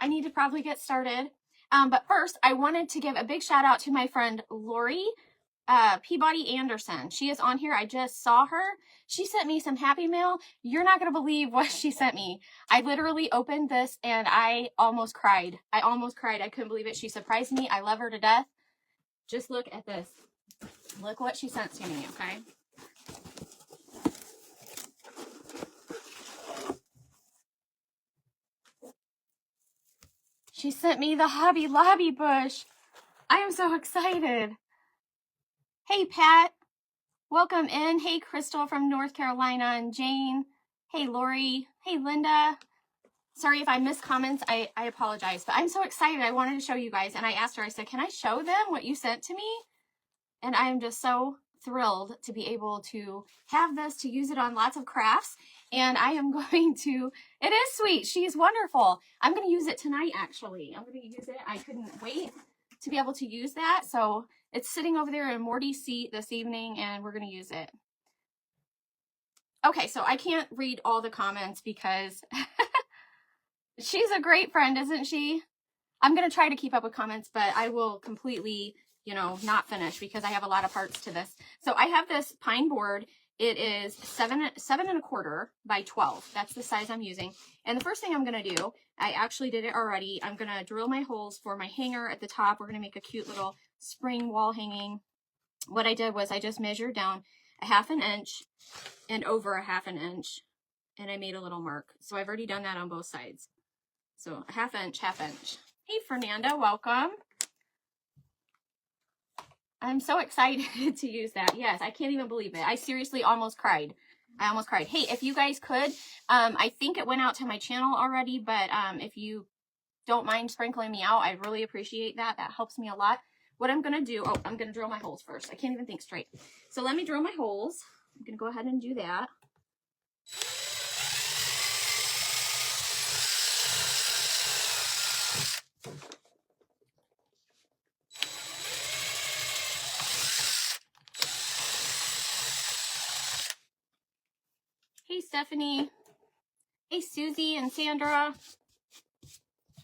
I need to probably get started. But first, I wanted to give a big shout out to my friend Lori Peabody Anderson. She is on here. I just saw her. She sent me some happy mail. You're not going to believe what she sent me. I literally opened this and I almost cried. I couldn't believe it. She surprised me. I love her to death. Just look at this. Look what she sent to me, okay? She sent me the Hobby Lobby bush. I am so excited. Hey, Pat. Welcome in. Hey, Crystal from North Carolina and Jane. Hey, Lori. Hey, Linda. Sorry if I missed comments. I apologize, but I'm so excited. I wanted to show you guys. And I asked her, I said, can I show them what you sent to me? And I am just so thrilled to be able to have this, to use it on lots of crafts. And I am going to, it is sweet. She's wonderful. I'm going to use it tonight, actually. I'm going to use it. I couldn't wait to be able to use that. So it's sitting over there in Morty's seat this evening, and we're going to use it. Okay, so I can't read all the comments because she's a great friend, isn't she? I'm going to try to keep up with comments, but I will completely, you know, not finish because I have a lot of parts to this. So I have this pine board. It is 7.25 by 12. That's the size I'm using. And the first thing I'm going to do, I actually did it already. I'm going to drill my holes for my hanger at the top. We're going to make a cute little spring wall hanging. What I did was I just measured down 1/2 inch and over 1/2 inch. And I made a little mark. So I've already done that on both sides. So 1/2 inch, 1/2 inch. Hey, Fernanda, welcome. I'm so excited to use that. Yes, I can't even believe it. I seriously almost cried. I almost cried. Hey, if you guys could, I think it went out to my channel already, but if you don't mind sprinkling me out, I really appreciate that. That helps me a lot. What I'm going to do, I'm going to drill my holes first. I can't even think straight. So let me drill my holes. I'm going to go ahead and do that. Hey, Stephanie. Hey, Susie and Sandra.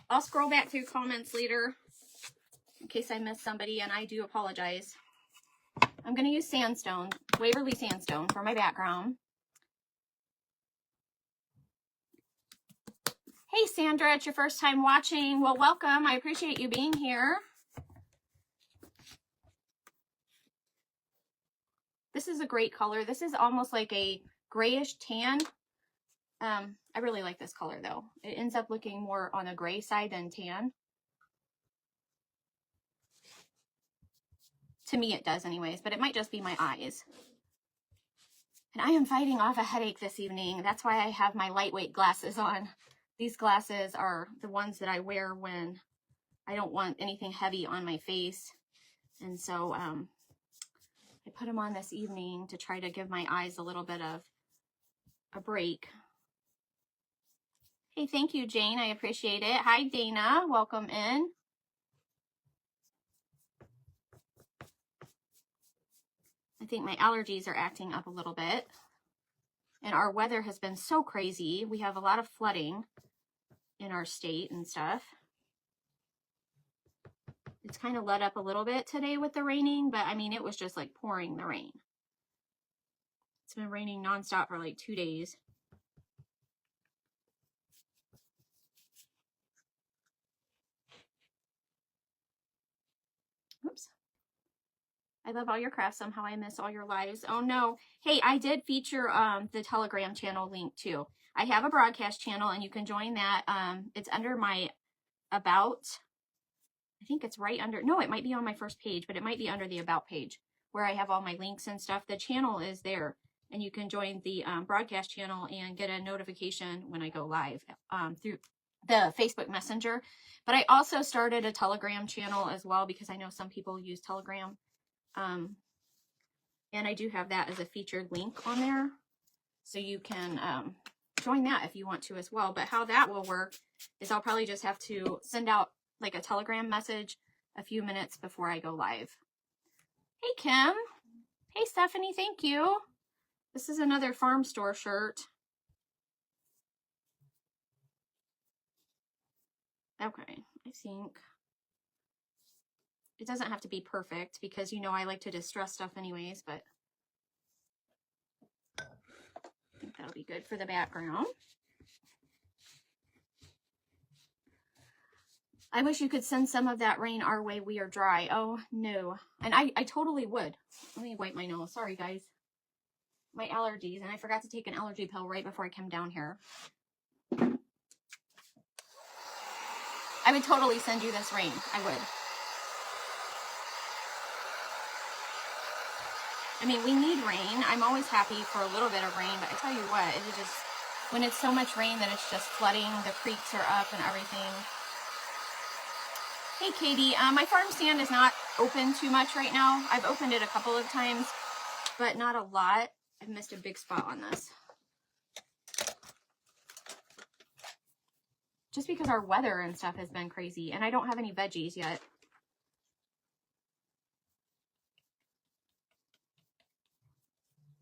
I'll scroll back through comments later in case I missed somebody, and I do apologize. I'm going to use sandstone, Waverly sandstone, for my background. Hey, Sandra, it's your first time watching. Well, welcome. I appreciate you being here. This is a great color. This is almost like a grayish tan. I really like this color, though. It ends up looking more on the gray side than tan. To me, it does anyways, but it might just be my eyes. And I am fighting off a headache this evening. That's why I have my lightweight glasses on. These glasses are the ones that I wear when I don't want anything heavy on my face. And so I put them on this evening to try to give my eyes a little bit of a break. Hey, thank you, Jane. I appreciate it. Hi, Dana. Welcome in. I think my allergies are acting up a little bit. And our weather has been so crazy. We have a lot of flooding in our state and stuff. It's kind of let up a little bit today with the raining, but I mean, it was just like pouring the rain. It's been raining nonstop for like 2 days. Oops. I love all your crafts. Somehow I miss all your lives. Oh no. Hey, I did feature the Telegram channel link too. I have a broadcast channel and you can join that. It's under my about. I think it's right under, no, it might be on my first page, but it might be under the about page where I have all my links and stuff. The channel is there and you can join the broadcast channel and get a notification when I go live through the Facebook Messenger. But I also started a Telegram channel as well because I know some people use Telegram. And I do have that as a featured link on there. So you can join that if you want to as well. But how that will work is I'll probably just have to send out like a Telegram message a few minutes before I go live. Hey, Kim. Hey, Stephanie. Thank you. This is another farm store shirt. Okay, I think it doesn't have to be perfect because, you know, I like to distress stuff anyways, but I think that'll be good for the background. I wish you could send some of that rain our way. We are dry. Oh, no. And I totally would. Let me wipe my nose. Sorry, guys. My allergies. And I forgot to take an allergy pill right before I came down here. I would totally send you this rain. I would. I mean, we need rain. I'm always happy for a little bit of rain. But I tell you what, it just, when it's so much rain that it's just flooding, the creeks are up and everything. Hey, Katie, my farm stand is not open too much right now. I've opened it a couple of times, but not a lot. I've missed a big spot on this. Just because our weather and stuff has been crazy, and I don't have any veggies yet.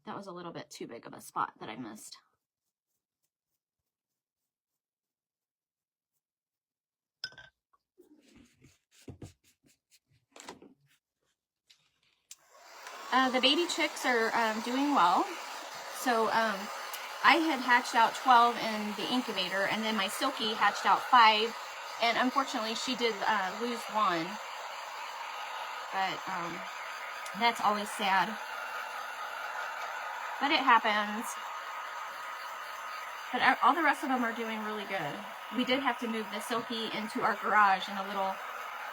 That was a little bit too big of a spot that I missed. The baby chicks are doing well. So I had hatched out 12 in the incubator, and then my Silky hatched out 5, and unfortunately she did lose 1. But that's always sad. But it happens. But all the rest of them are doing really good. We did have to move the Silky into our garage in a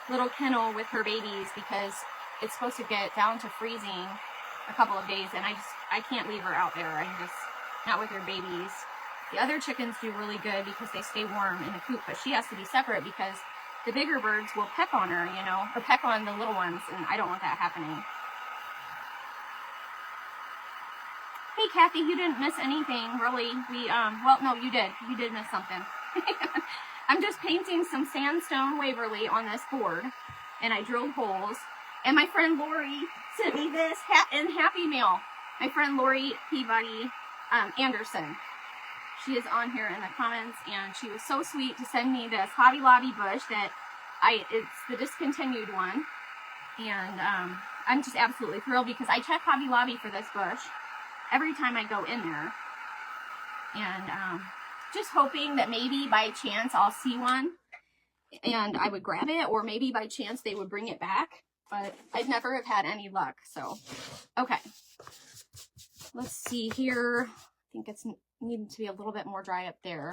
little kennel with her babies because it's supposed to get down to freezing a couple of days, and I can't leave her out there. I'm just not with her babies. The other chickens do really good because they stay warm in the coop, but she has to be separate because the bigger birds will peck on her, you know, or peck on the little ones, and I don't want that happening. Hey, Kathy, you didn't miss anything, really. Well, no, you did. You did miss something. I'm just painting some sandstone Waverly on this board, and I drilled holes. And my friend Lori sent me this in Happy Mail. My friend Lori Peabody Anderson. She is on here in the comments, and she was so sweet to send me this Hobby Lobby bush that it's the discontinued one. And I'm just absolutely thrilled because I check Hobby Lobby for this bush every time I go in there. And just hoping that maybe by chance I'll see one and I would grab it, or maybe by chance they would bring it back. But I'd never have had any luck, so. Okay. Let's see here. I think it's needing to be a little bit more dry up there.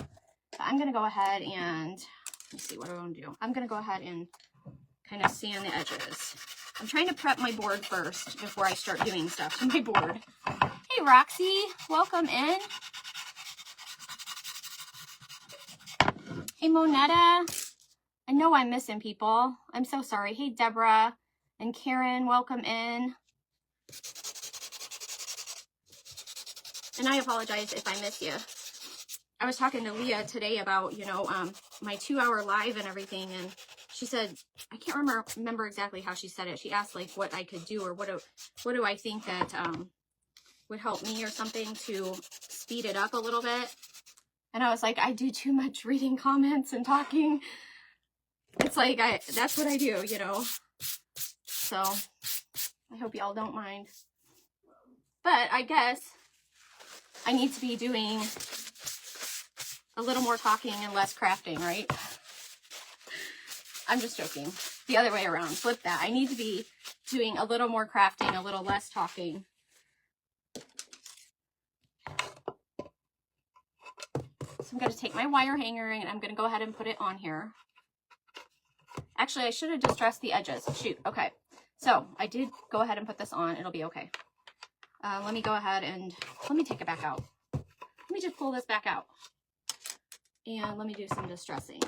But I'm going to go ahead and, let's see, what do I want to do? I'm going to go ahead and kind of sand the edges. I'm trying to prep my board first before I start doing stuff to my board. Hey, Roxy. Welcome in. Hey, Monetta. I know I'm missing people. I'm so sorry. Hey, Deborah. And Karen, welcome in. And I apologize if I miss you. I was talking to Leah today about, you know, my 2-hour live and everything, and she said, I can't remember exactly how she said it. She asked, like, what I could do, or what do I think that would help me or something to speed it up a little bit. And I was like, I do too much reading comments and talking. It's like, that's what I do, you know. So, I hope y'all don't mind. But I guess I need to be doing a little more talking and less crafting, right? I'm just joking. The other way around. Flip that. I need to be doing a little more crafting, a little less talking. So I'm going to take my wire hanger and I'm going to go ahead and put it on here. Actually, I should have distressed the edges. Shoot. Okay. So I did go ahead and put this on. It'll be okay. Let me go ahead and let me take it back out. Let me just pull this back out. And let me do some distressing.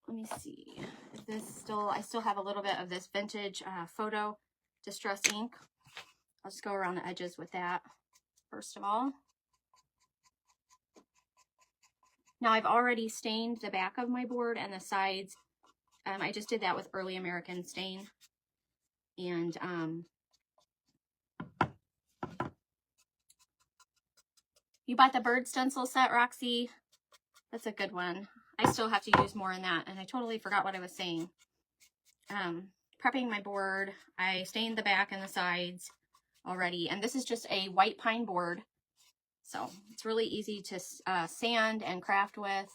Let me see if this I still have a little bit of this vintage photo distress ink. I'll just go around the edges with that first of all. Now I've already stained the back of my board and the sides. I just did that with Early American stain. And you bought the bird stencil set, Roxy? That's a good one. I still have to use more in that, and I totally forgot what I was saying. Prepping my board. I stained the back and the sides already, and this is just a white pine board, so it's really easy to sand and craft with.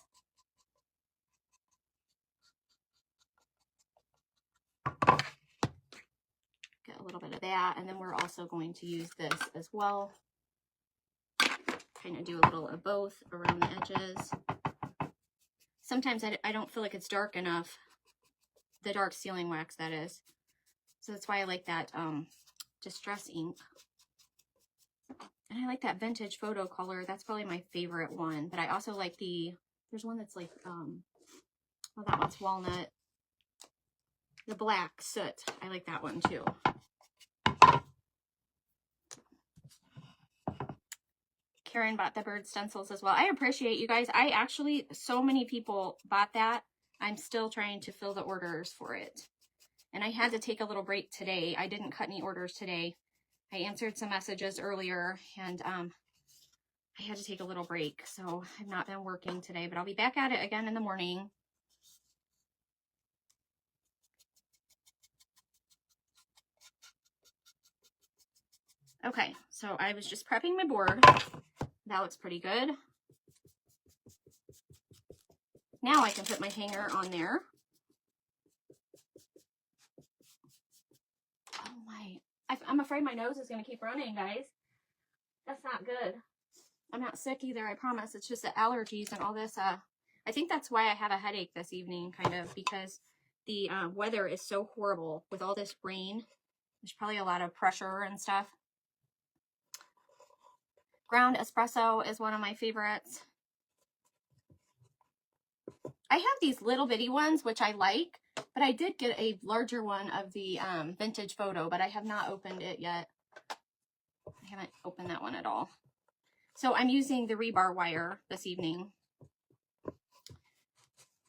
Get a little bit of that, and then we're also going to use this as well. Kind of do a little of both around the edges. Sometimes I don't feel like it's dark enough, the dark sealing wax that is. So that's why I like that Distress ink. And I like that vintage photo color. That's probably my favorite one. But I also like there's one that's like, well, that one's walnut. The black soot. I like that one too. Karen bought the bird stencils as well. I appreciate you guys. So many people bought that. I'm still trying to fill the orders for it. And I had to take a little break today. I didn't cut any orders today. I answered some messages earlier, and I had to take a little break. So I've not been working today, but I'll be back at it again in the morning. Okay, so I was just prepping my board. That looks pretty good. Now I can put my hanger on there. Oh my, I'm afraid my nose is going to keep running, guys. That's not good. I'm not sick either, I promise. It's just the allergies and all this. I think that's why I have a headache this evening, kind of, because the weather is so horrible with all this rain. There's probably a lot of pressure and stuff. Ground espresso is one of my favorites. I have these little bitty ones, which I like, but I did get a larger one of the vintage photo, but I have not opened it yet. I haven't opened that one at all. So I'm using the rebar wire this evening. I'm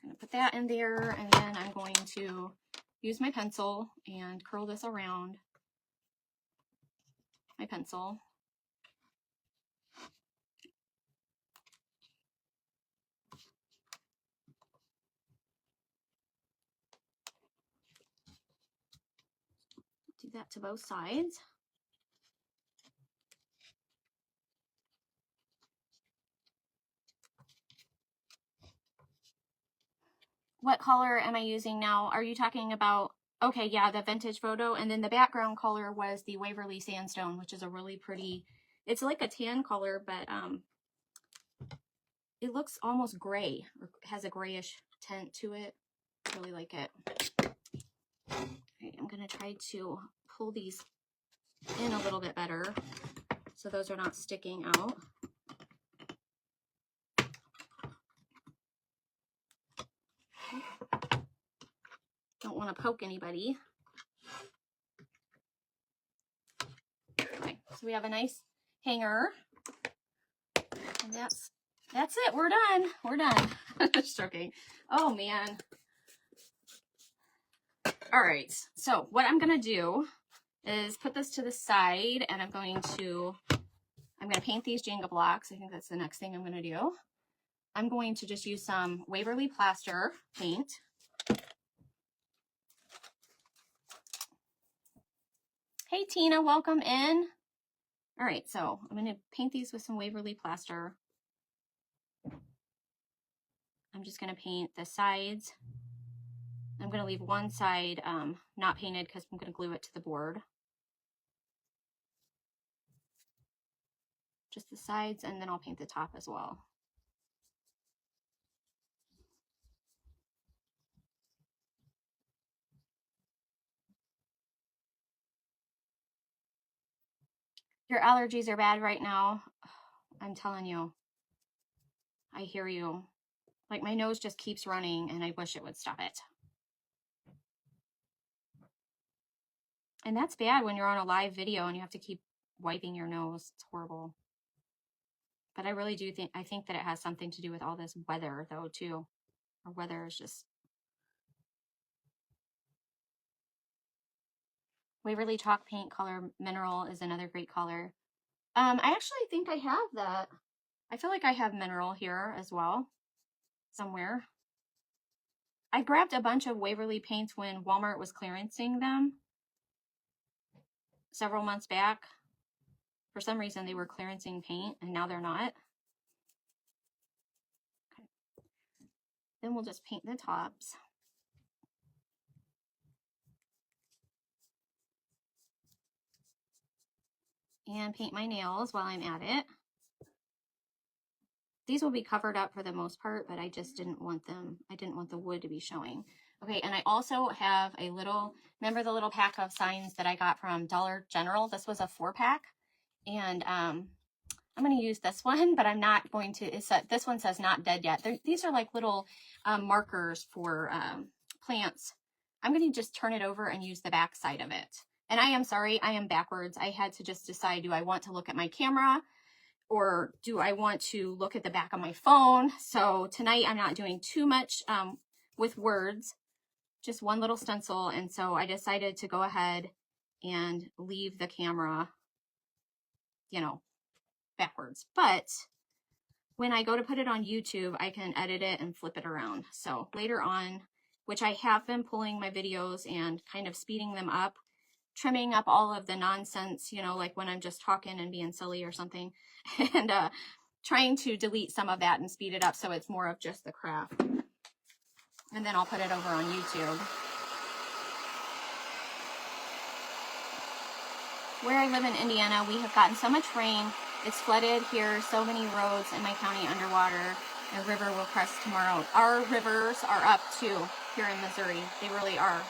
going to put that in there, and then I'm going to use my pencil and curl this around my pencil. Do that to both sides. What color am I using now? Are you talking about, okay, yeah, the vintage photo, and then the background color was the Waverly Sandstone, which is a really pretty, it's like a tan color, but it looks almost gray, or has a grayish tint to it. I really like it. All right, I'm gonna try to pull these in a little bit better so those are not sticking out. Don't want to poke anybody. Okay, so we have a nice hanger, and that's it. We're done. We're done. Just joking. Oh man. All right. So what I'm gonna do is put this to the side, and I'm gonna paint these Jenga blocks. I think that's the next thing I'm gonna do. I'm going to just use some Waverly plaster paint. Hey Tina, welcome in. All right, so I'm gonna paint these with some Waverly plaster. I'm just gonna paint the sides. I'm gonna leave one side not painted because I'm gonna glue it to the board. Just the sides, and then I'll paint the top as well. Your allergies are bad right now. I'm telling you. I hear you. Like, my nose just keeps running, and I wish it would stop it. And that's bad when you're on a live video and you have to keep wiping your nose. It's horrible. But I really do think that it has something to do with all this weather, though, too. Our weather is just... Waverly Chalk Paint Color Mineral is another great color. I actually think I have that. I feel like I have Mineral here as well, somewhere. I grabbed a bunch of Waverly paints when Walmart was clearancing them several months back. For some reason, they were clearancing paint, and now they're not. Okay. Then we'll just paint the tops. And paint my nails while I'm at it. These will be covered up for the most part, but I just didn't want them. I didn't want the wood to be showing. Okay, and I also have a little, remember the little pack of signs that I got from Dollar General? This was a 4-pack. And I'm going to use this one, but I'm not going to, this one says not dead yet. These are like little markers for plants. I'm going to just turn it over and use the back side of it. And I am sorry, I am backwards. I had to just decide, do I want to look at my camera or do I want to look at the back of my phone? So tonight I'm not doing too much with words, just one little stencil. And so I decided to go ahead and leave the camera, you know, backwards. But when I go to put it on YouTube, I can edit it and flip it around. So later on, which I have been pulling my videos and kind of speeding them up, trimming up all of the nonsense, you know, like when I'm just talking and being silly or something, and trying to delete some of that and speed it up so it's more of just the craft. And then I'll put it over on YouTube. Where I live in Indiana, we have gotten so much rain. It's flooded here, so many roads in my county underwater. The river will crest tomorrow. Our rivers are up too here in Missouri. They really are.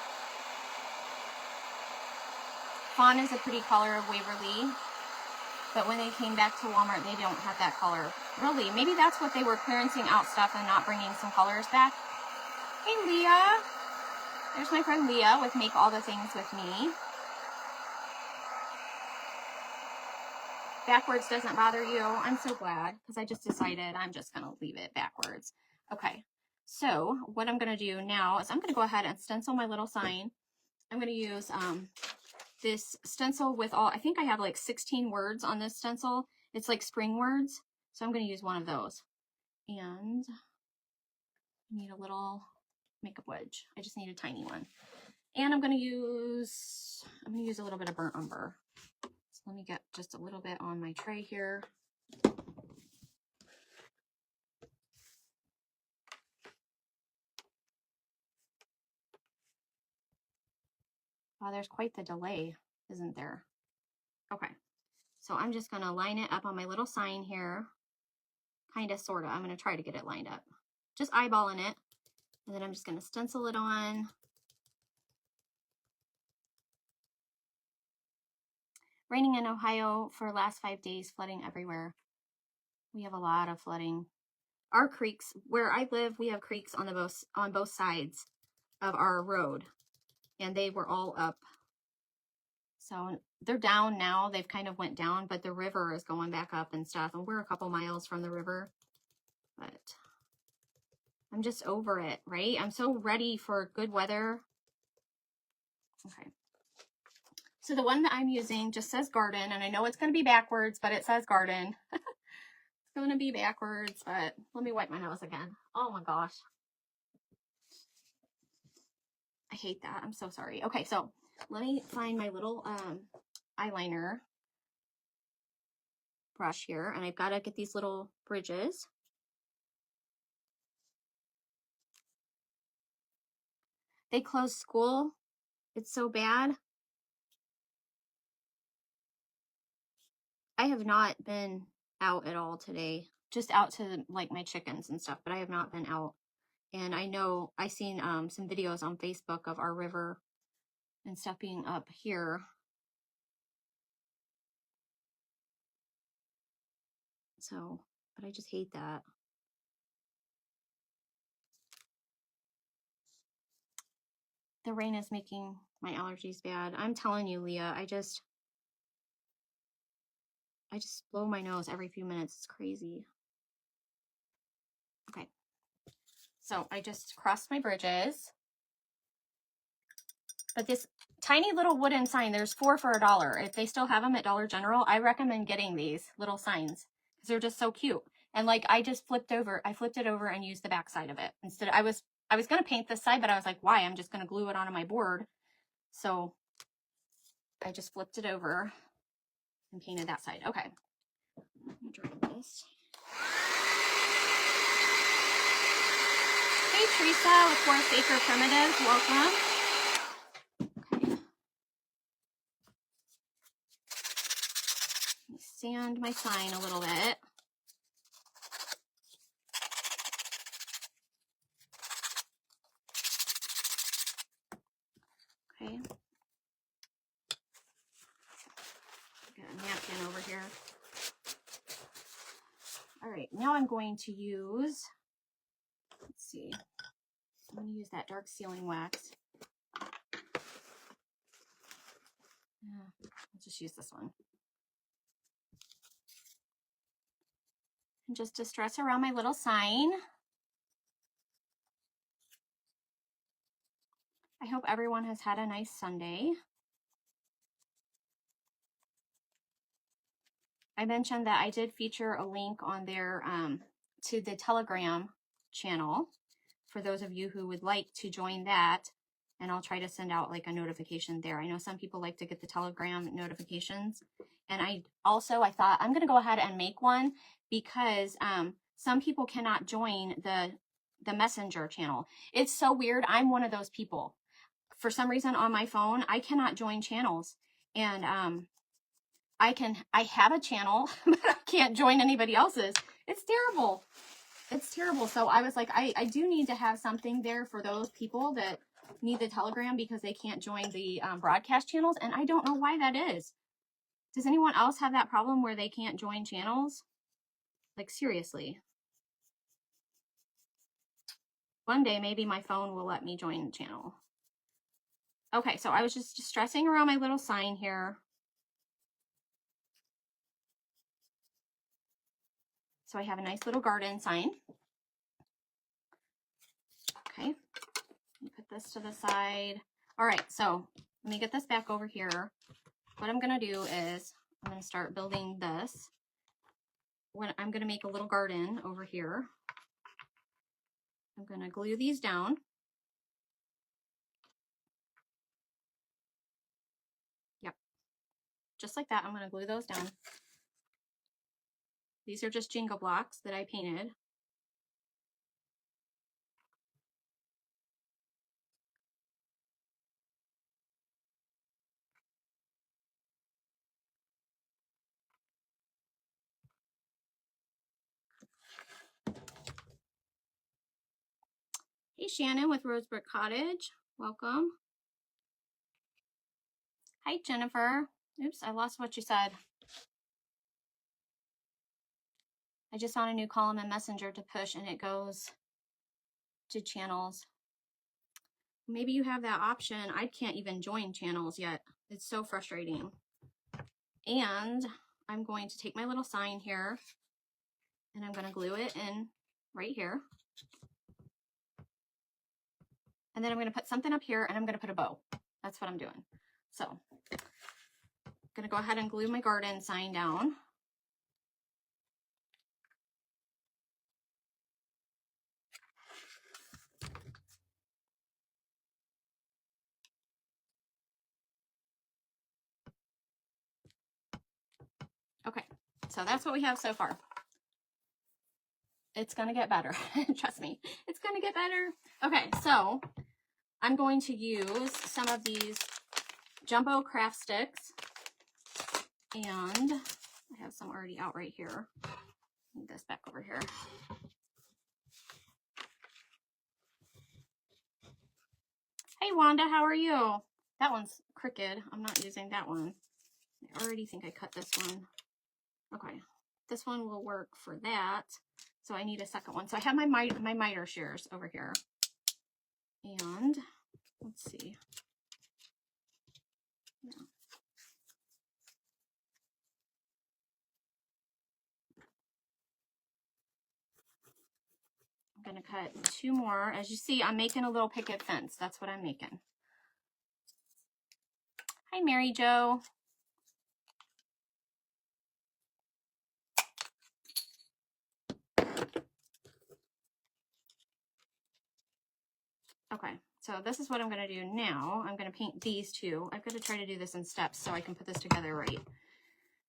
Fawn is a pretty color of Waverly, but when they came back to Walmart, they don't have that color. Really, maybe that's what they were clearancing out stuff and not bringing some colors back. Hey, Leah. There's my friend Leah with Make All the Things With Me. Backwards doesn't bother you. I'm so glad because I just decided I'm just going to leave it backwards. Okay, so what I'm going to do now is I'm going to go ahead and stencil my little sign. I'm going to use this stencil with all, I think I have like 16 words on this stencil. It's like spring words. So I'm going to use one of those. And I need a little makeup wedge. I just need a tiny one. And I'm going to use a little bit of burnt umber. So let me get just a little bit on my tray here. Wow, there's quite the delay, isn't there? Okay, so I'm just going to line it up on my little sign here. Kind of, sort of. I'm going to try to get it lined up. Just eyeballing it. And then I'm just going to stencil it on. Raining in Ohio for the last 5 days, flooding everywhere. We have a lot of flooding. Our creeks, where I live, we have creeks on both sides of our road. And they were all up. So they're down now. They've kind of went down, but the river is going back up and stuff. And we're a couple miles from the river. But I'm just over it, right? I'm so ready for good weather. Okay. So the one that I'm using just says garden, and I know it's going to be backwards, but it says garden. It's going to be backwards, but let me wipe my nose again. Oh my gosh. I hate that. I'm so sorry. Okay, so let me find my little eyeliner brush here, and I've got to get these little bridges. They closed school. It's so bad. I have not been out at all today. Just out to like my chickens and stuff, but I have not been out. And I know I seen some videos on Facebook of our river and stuff being up here. So, but I just hate that. The rain is making my allergies bad. I'm telling you, Leah, I just blow my nose every few minutes. It's crazy. Okay. So I just crossed my bridges. But this tiny little wooden sign, there's 4 for $1. If they still have them at Dollar General, I recommend getting these little signs because they're just so cute. And like I just flipped it over and used the back side of it. Instead, I was I was going to paint this side, but I was like, why? I'm just going to glue it onto my board. So I just flipped it over and painted that side. Okay. Let me draw this. Hey, Teresa with Forest Acre Primitives. Welcome. Okay. Let me sand my sign a little bit. Okay. Got a napkin over here. All right, now I'm going to use, let's see, I'm going to use that dark sealing wax. Yeah, I'll just use this one. And just distress around my little sign. I hope everyone has had a nice Sunday. I mentioned that I did feature a link on there to the Telegram channel for those of you who would like to join that, and I'll try to send out like a notification there. I know some people like to get the Telegram notifications, and I thought I'm going to go ahead and make one because some people cannot join the Messenger channel. It's so weird. I'm one of those people. For some reason on my phone, I cannot join channels, and I have a channel, but I can't join anybody else's. It's terrible. It's terrible. So I was like, I do need to have something there for those people that need the Telegram because they can't join the broadcast channels. And I don't know why that is. Does anyone else have that problem where they can't join channels? Like, seriously. One day, maybe my phone will let me join the channel. Okay, so I was just stressing around my little sign here. So I have a nice little garden sign. Okay, let me put this to the side. All right, so let me get this back over here. What I'm gonna do is I'm gonna start building this. When I'm gonna make a little garden over here. I'm gonna glue these down. Yep, just like that. I'm gonna glue those down. These are just Jenga blocks that I painted. Hey, Shannon with Rosebrick Cottage. Welcome. Hi, Jennifer. Oops, I lost what you said. I just found a new column in Messenger to push and it goes to channels. Maybe you have that option. I can't even join channels yet. It's so frustrating. And I'm going to take my little sign here and I'm going to glue it in right here. And then I'm going to put something up here and I'm going to put a bow. That's what I'm doing. So I'm going to go ahead and glue my garden sign down. Okay, so that's what we have so far. It's going to get better. Trust me, it's going to get better. Okay, so I'm going to use some of these jumbo craft sticks, and I have some already out right here. Move this back over here. Hey Wanda, how are you? That one's crooked. I'm not using that one. I already think I cut this one. Okay, this one will work for that. So I need a second one. So I have my miter shears over here. And let's see. Yeah. I'm going to cut 2 more. As you see, I'm making a little picket fence. That's what I'm making. Hi, Mary Jo. Okay, so this is what I'm going to do now. I'm going to paint these two. I've got to try to do this in steps so I can put this together right.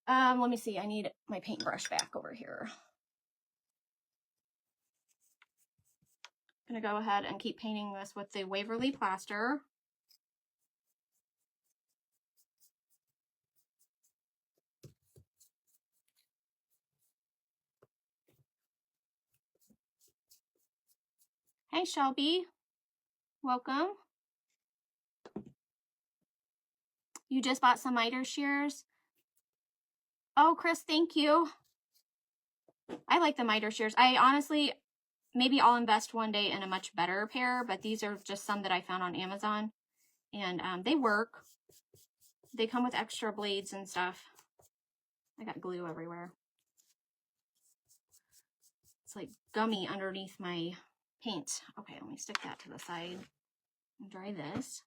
Let me see. I need my paintbrush back over here. I'm going to go ahead and keep painting this with the Waverly Plaster. Hey, Shelby. Welcome. You just bought some miter shears? Oh, Chris, thank you. I like the miter shears. I honestly, maybe I'll invest one day in a much better pair, but these are just some that I found on Amazon. And they work. They come with extra blades and stuff. I got glue everywhere. It's like gummy underneath my paint. Okay, let me stick that to the side and dry this.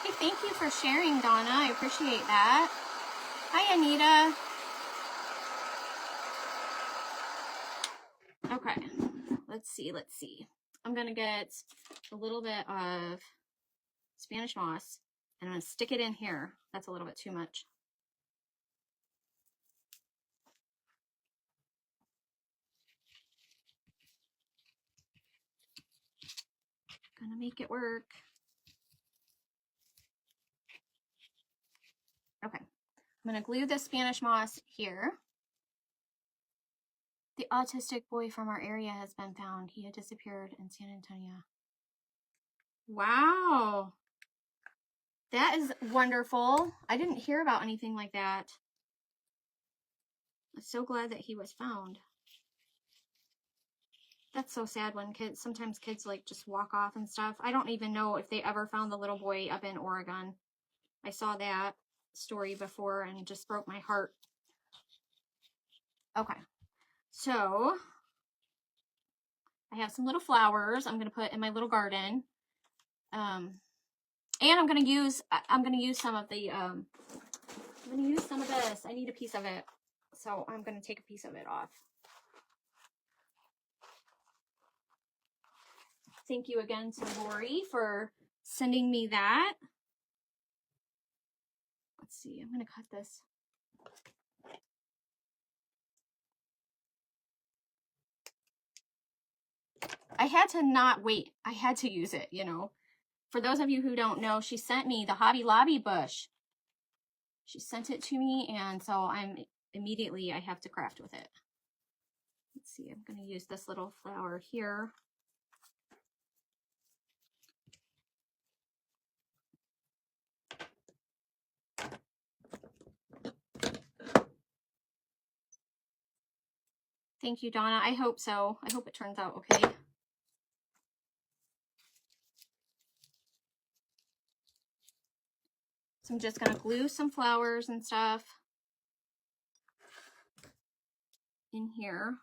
Hey, thank you for sharing, Donna. I appreciate that. Hi, Anita. Okay, let's see. I'm gonna get a little bit of Spanish moss and I'm gonna stick it in here. That's a little bit too much. Gonna make it work. Okay, I'm gonna glue the Spanish moss here. The autistic boy from our area has been found. He had disappeared in San Antonio. Wow. That is wonderful. I didn't hear about anything like that. I'm so glad that he was found. That's so sad when sometimes kids like just walk off and stuff. I don't even know if they ever found the little boy up in Oregon. I saw that story before and it just broke my heart. Okay. So I have some little flowers I'm going to put in my little garden. And I'm going to use some of the, I'm going to use some of this. I need a piece of it. So I'm going to take a piece of it off. Thank you again to Lori for sending me that. Let's see, I'm going to cut this. I had to not wait. I had to use it, you know. For those of you who don't know, she sent me the Hobby Lobby bush. She sent it to me, and so I have to craft with it. Let's see, I'm going to use this little flower here. Thank you, Donna. I hope so. I hope it turns out okay. So I'm just going to glue some flowers and stuff in here.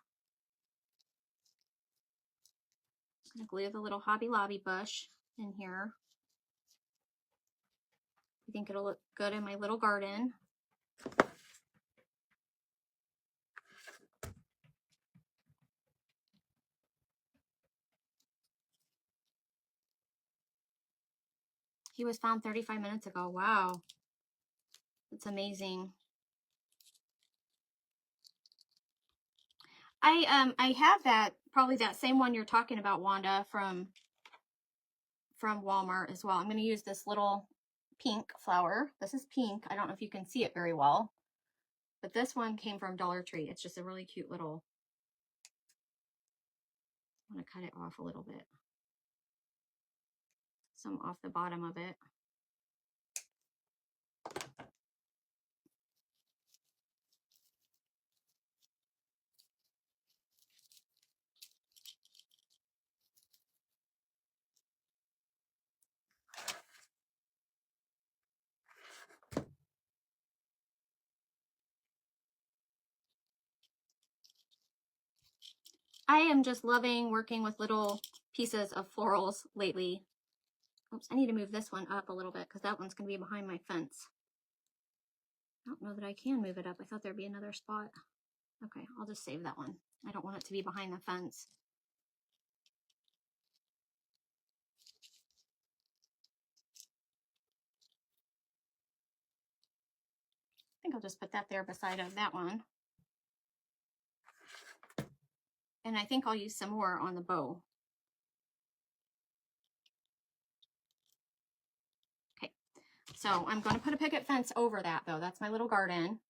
I'm going to glue the little Hobby Lobby bush in here. I think it'll look good in my little garden. He was found 35 minutes ago. Wow. That's amazing. I have that, probably that same one you're talking about, Wanda, from Walmart as well. I'm going to use this little pink flower. This is pink. I don't know if you can see it very well, but this one came from Dollar Tree. It's just a really cute little, I'm going to cut it off a little bit. Some off the bottom of it. I am just loving working with little pieces of florals lately. Oops, I need to move this one up a little bit because that one's going to be behind my fence. I don't know that I can move it up. I thought there'd be another spot. Okay, I'll just save that one. I don't want it to be behind the fence. I think I'll just put that there beside of that one. And I think I'll use some more on the bow. Okay, so I'm going to put a picket fence over that though. That's my little garden.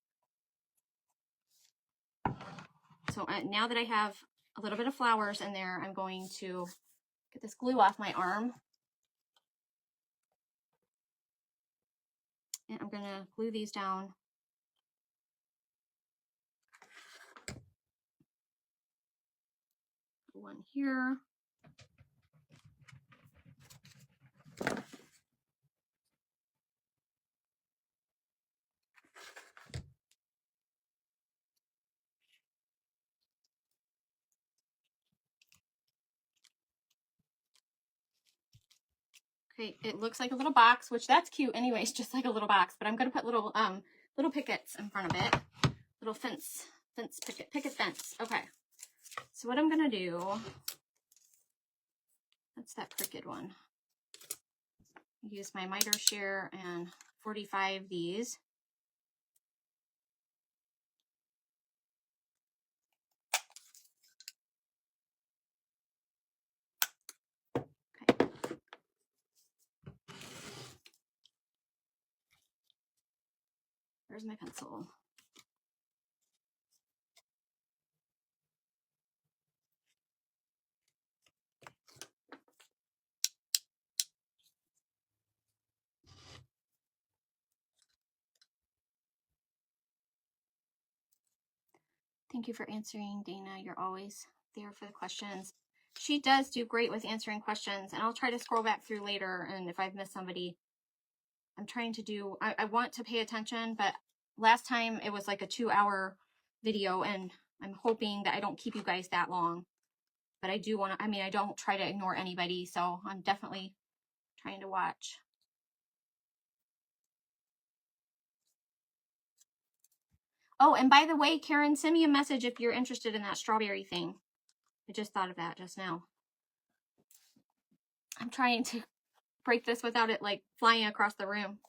So now that I have a little bit of flowers in there, I'm going to get this glue off my arm. And I'm going to glue these down. One here. Okay, it looks like a little box, which that's cute anyways, just like a little box, but I'm going to put little pickets in front of it. Little picket fence. Okay. So what I'm going to do, that's that crooked one. Use my miter shear and 45 these. Okay. Where's my pencil? Thank you for answering, Dana. You're always there for the questions. She does do great with answering questions, and I'll try to scroll back through later, and if I've missed somebody, I'm trying to do, I want to pay attention, but last time it was like a 2-hour video, and I'm hoping that I don't keep you guys that long. But I do want to, I don't try to ignore anybody, so I'm definitely trying to watch. Oh, and by the way, Karen, send me a message if you're interested in that strawberry thing. I just thought of that just now. I'm trying to break this without it like flying across the room.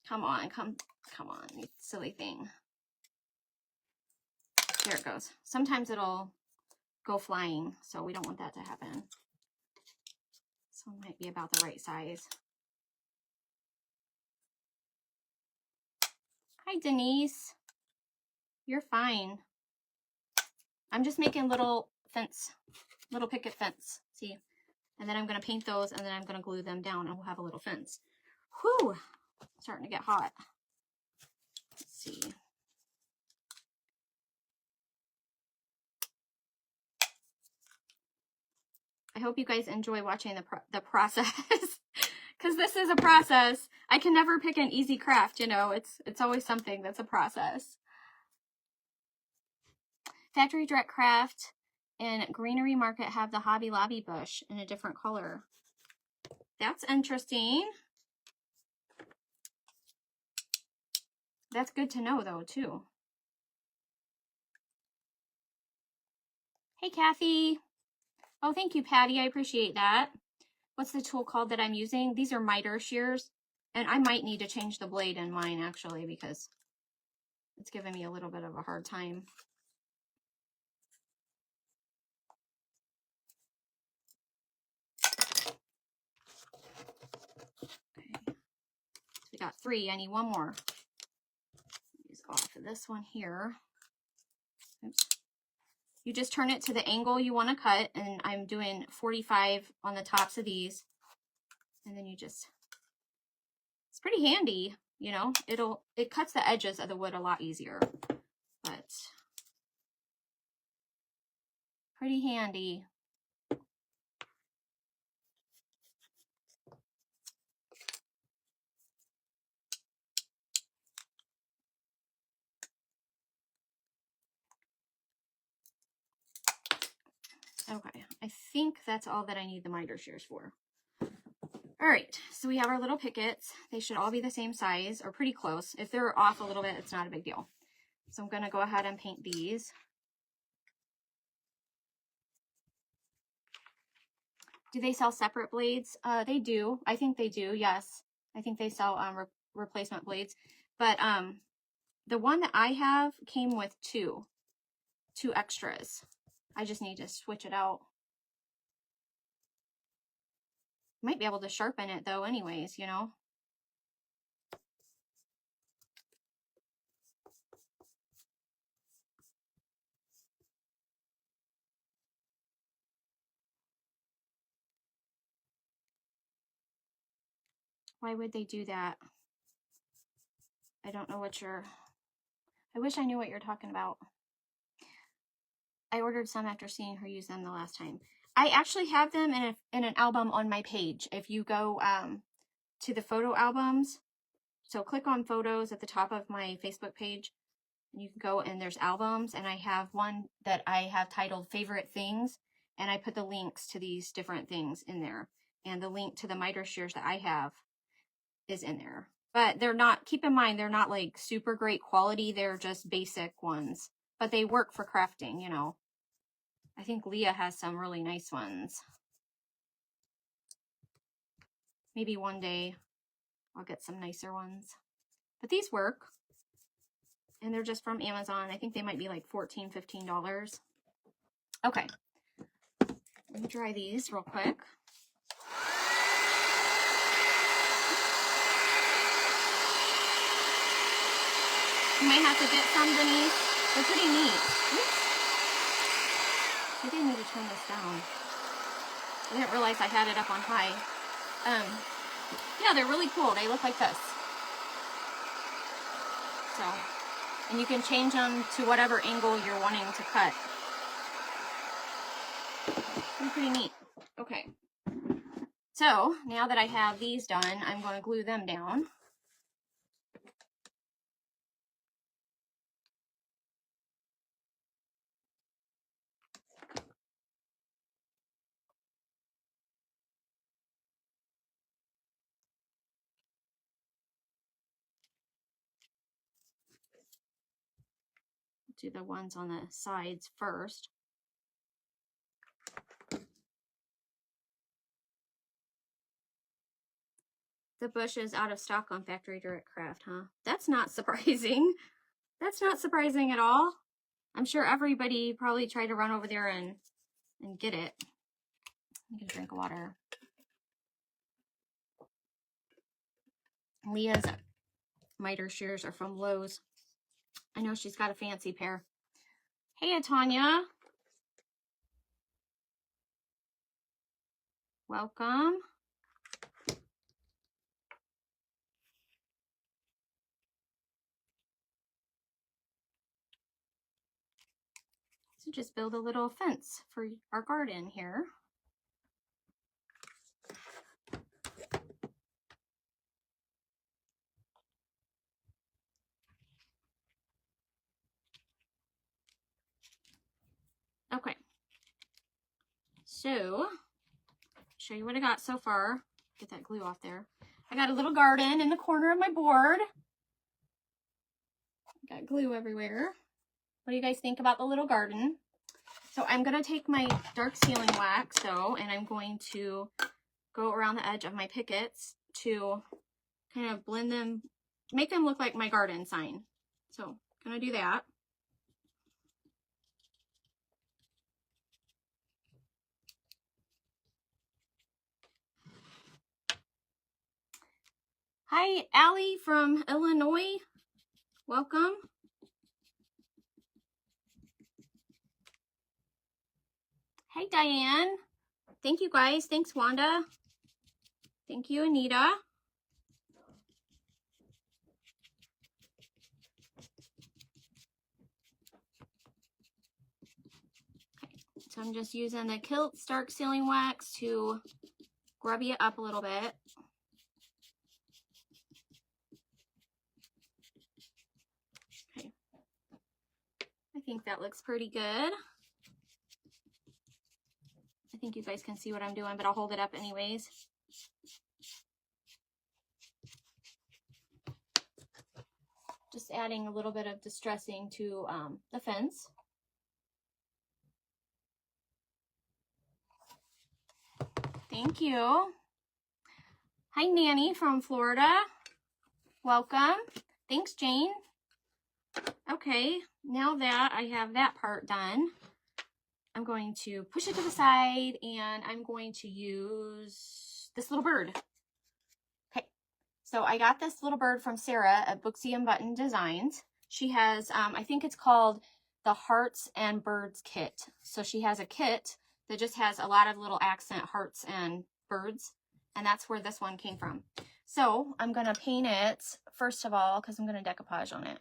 Come on, come on, you silly thing. There it goes. Sometimes it'll go flying, so we don't want that to happen. So it might be about the right size. Hi, Denise. You're fine. I'm just making little picket fence. See? And then I'm going to paint those, and then I'm going to glue them down, and we'll have a little fence. Whew! Starting to get hot. Let's see. I hope you guys enjoy watching the process, because this is a process. I can never pick an easy craft, you know. It's always something that's a process. Factory Direct Craft and Greenery Market have the Hobby Lobby bush in a different color. That's interesting. That's good to know, though, too. Hey, Kathy. Oh, thank you, Patty. I appreciate that. What's the tool called that I'm using? These are miter shears. And I might need to change the blade in mine, actually, because it's giving me a little bit of a hard time. Okay. So we got 3. I need 1 more. Use off of this one here. Oops. You just turn it to the angle you want to cut, and I'm doing 45 on the tops of these. And then you just, it's pretty handy, you know, it cuts the edges of the wood a lot easier, but pretty handy. Okay, I think that's all that I need the miter shears for. All right, so we have our little pickets. They should all be the same size or pretty close. If they're off a little bit, it's not a big deal. So I'm gonna go ahead and paint these. Do they sell separate blades? They do. I think they do, yes. I think they sell replacement blades. But the one that I have came with two extras. I just need to switch it out. Might be able to sharpen it though anyways, you know. Why would they do that? I don't know what you're... I wish I knew what you're talking about. I ordered some after seeing her use them the last time. I actually have them in an album on my page. If you go to the photo albums, so click on photos at the top of my Facebook page, and you can go and there's albums, and I have one that I have titled Favorite Things, and I put the links to these different things in there. And the link to the miter shears that I have is in there. But they're not, keep in mind, they're not like super great quality. They're just basic ones. But they work for crafting, you know. I think Leah has some really nice ones. Maybe one day I'll get some nicer ones. But these work. And they're just from Amazon. I think they might be like $14, $15. Okay. Let me dry these real quick. You might have to get some, Denise. They're pretty neat. Oops. Maybe I need to turn this down. I didn't realize I had it up on high. Yeah, they're really cool. They look like this. So, and you can change them to whatever angle you're wanting to cut. They're pretty neat. Okay. So, now that I have these done, I'm going to glue them down. Do the ones on the sides first. The bush is out of stock on Factory Direct Craft, huh? That's not surprising. That's not surprising at all. I'm sure everybody probably tried to run over there and get it. I'm gonna drink water. Leah's miter shears are from Lowe's. I know she's got a fancy pair. Hey, Tanya. Welcome. So just build a little fence for our garden here. Okay. So, show you what I got so far. Get that glue off there. I got a little garden in the corner of my board. Got glue everywhere. What do you guys think about the little garden? So I'm going to take my dark sealing wax though, and I'm going to go around the edge of my pickets to kind of blend them, make them look like my garden sign. So I'm going to do that. Hi, Allie from Illinois. Welcome. Hey, Diane. Thank you, guys. Thanks, Wanda. Thank you, Anita. Okay, so I'm just using the Kilt Stark Sealing Wax to grubby it up a little bit. Okay. I think that looks pretty good. I think you guys can see what I'm doing, but I'll hold it up anyways. Just adding a little bit of distressing to the fence. Thank you. Hi, Nanny from Florida. Welcome. Thanks, Jane. Okay, now that I have that part done, I'm going to push it to the side and I'm going to use this little bird. Okay, so I got this little bird from Sarah at Booksy and Button Designs. She has, I think it's called the Hearts and Birds Kit. So she has a kit that just has a lot of little accent hearts and birds, and that's where this one came from. So I'm going to paint it, first of all, because I'm going to decoupage on it.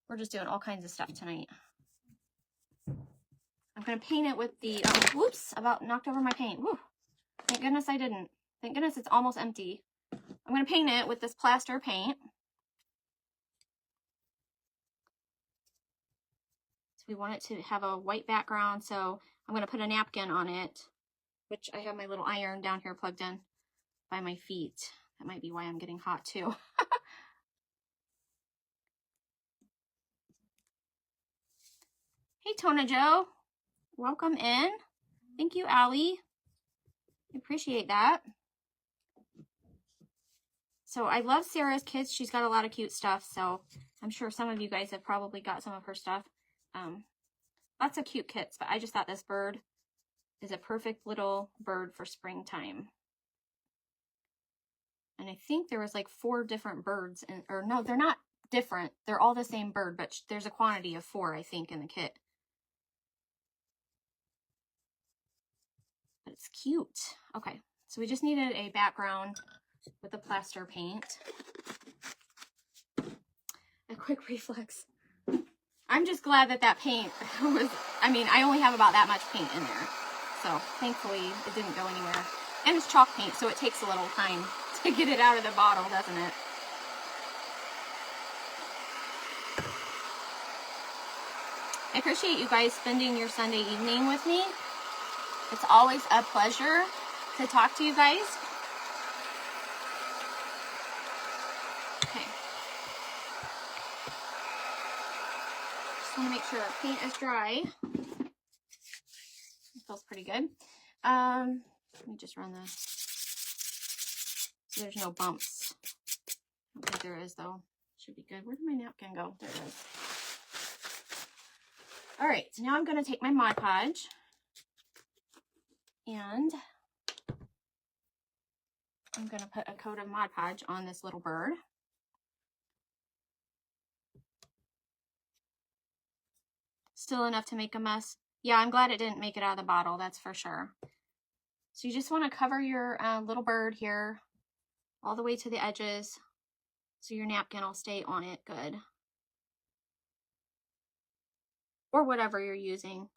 We're just doing all kinds of stuff tonight. I'm going to paint it with the, whoops, about knocked over my paint. Woo. Thank goodness I didn't. Thank goodness it's almost empty. I'm going to paint it with this plaster paint. So we want it to have a white background, so I'm going to put a napkin on it, which I have my little iron down here plugged in by my feet. That might be why I'm getting hot too. Hey, Tona Joe. Welcome in. Thank you, Allie. I appreciate that. So I love Sarah's kits. She's got a lot of cute stuff, so I'm sure some of you guys have probably got some of her stuff. Lots of cute kits, but I just thought this bird is a perfect little bird for springtime. And I think there was like 4 different birds, or no, they're not different. They're all the same bird, but there's a quantity of 4, I think, in the kit. But it's cute. Okay, so we just needed a background with the plaster paint. A quick reflex. I'm just glad that that paint was, I mean, I only have about that much paint in there. So thankfully it didn't go anywhere. And it's chalk paint, so it takes a little time to get it out of the bottle, doesn't it? I appreciate you guys spending your Sunday evening with me. It's always a pleasure to talk to you guys. Okay. Just want to make sure our paint is dry. It feels pretty good. Let me just run this. So there's no bumps. I don't think there is though. Should be good. Where did my napkin go? There it is. All right, so now I'm going to take my Mod Podge and I'm going to put a coat of Mod Podge on this little bird. Still enough to make a mess. Yeah, I'm glad it didn't make it out of the bottle, that's for sure. So you just want to cover your little bird here all the way to the edges so your napkin will stay on it good. Or whatever you're using.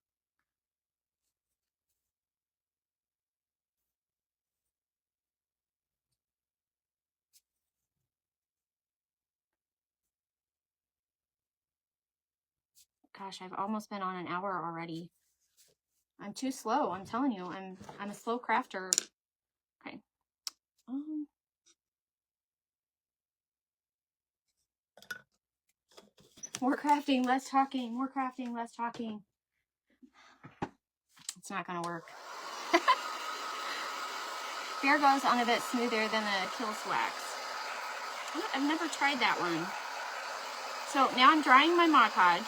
Gosh, I've almost been on an hour already. I'm too slow, I'm telling you. I'm a slow crafter. Okay. More crafting, less talking. More crafting, less talking. It's not gonna work. Bear goes on a bit smoother than the Kills Wax. I've never tried that one. So now I'm drying my Mod Podge.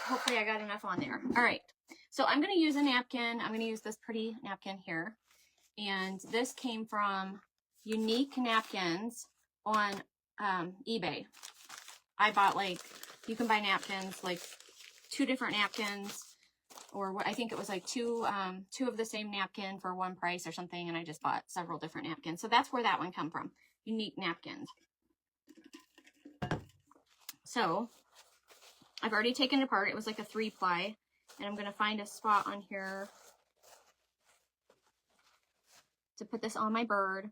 Hopefully I got enough on there. All right, so I'm going to use a napkin. I'm going to use this pretty napkin here. And this came from Unique Napkins on eBay. I bought like, you can buy napkins, like 2 different napkins, or what I think it was like two of the same napkin for one price or something. And I just bought several different napkins. So that's where that one come from. Unique Napkins. So I've already taken it apart. It was like a 3-ply, and I'm going to find a spot on here to put this on my bird.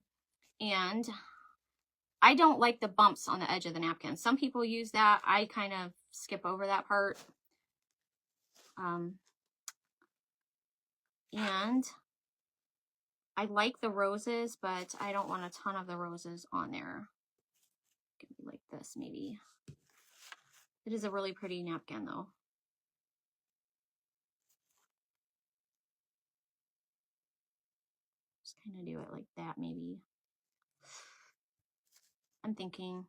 And I don't like the bumps on the edge of the napkin. Some people use that. I kind of skip over that part. And I like the roses, but I don't want a ton of the roses on there. It could be like this, maybe. It is a really pretty napkin, though. Just kind of do it like that, maybe. I'm thinking.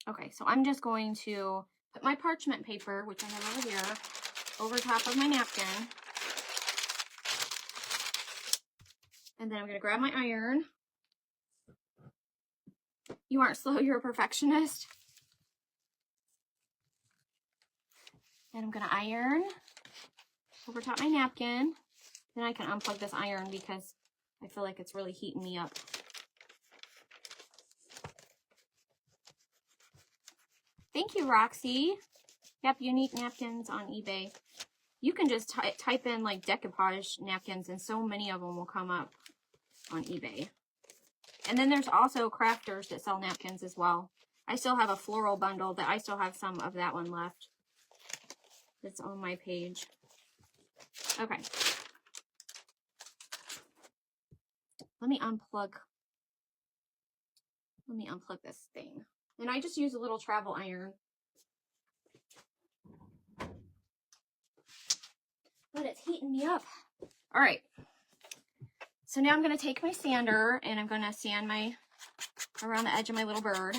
Okay, so I'm just going to put my parchment paper, which I have over here, over top of my napkin. And then I'm going to grab my iron. You aren't slow, you're a perfectionist. And I'm going to iron over top my napkin. Then I can unplug this iron because I feel like it's really heating me up. Thank you, Roxy. Yep, unique napkins on eBay. You can just type in like decoupage napkins and so many of them will come up on eBay. And then there's also crafters that sell napkins as well. I still have a floral bundle that I still have some of that one left. That's on my page. Okay. Let me unplug this thing. And I just use a little travel iron. But it's heating me up. All right. So now I'm going to take my sander and I'm going to sand around the edge of my little bird.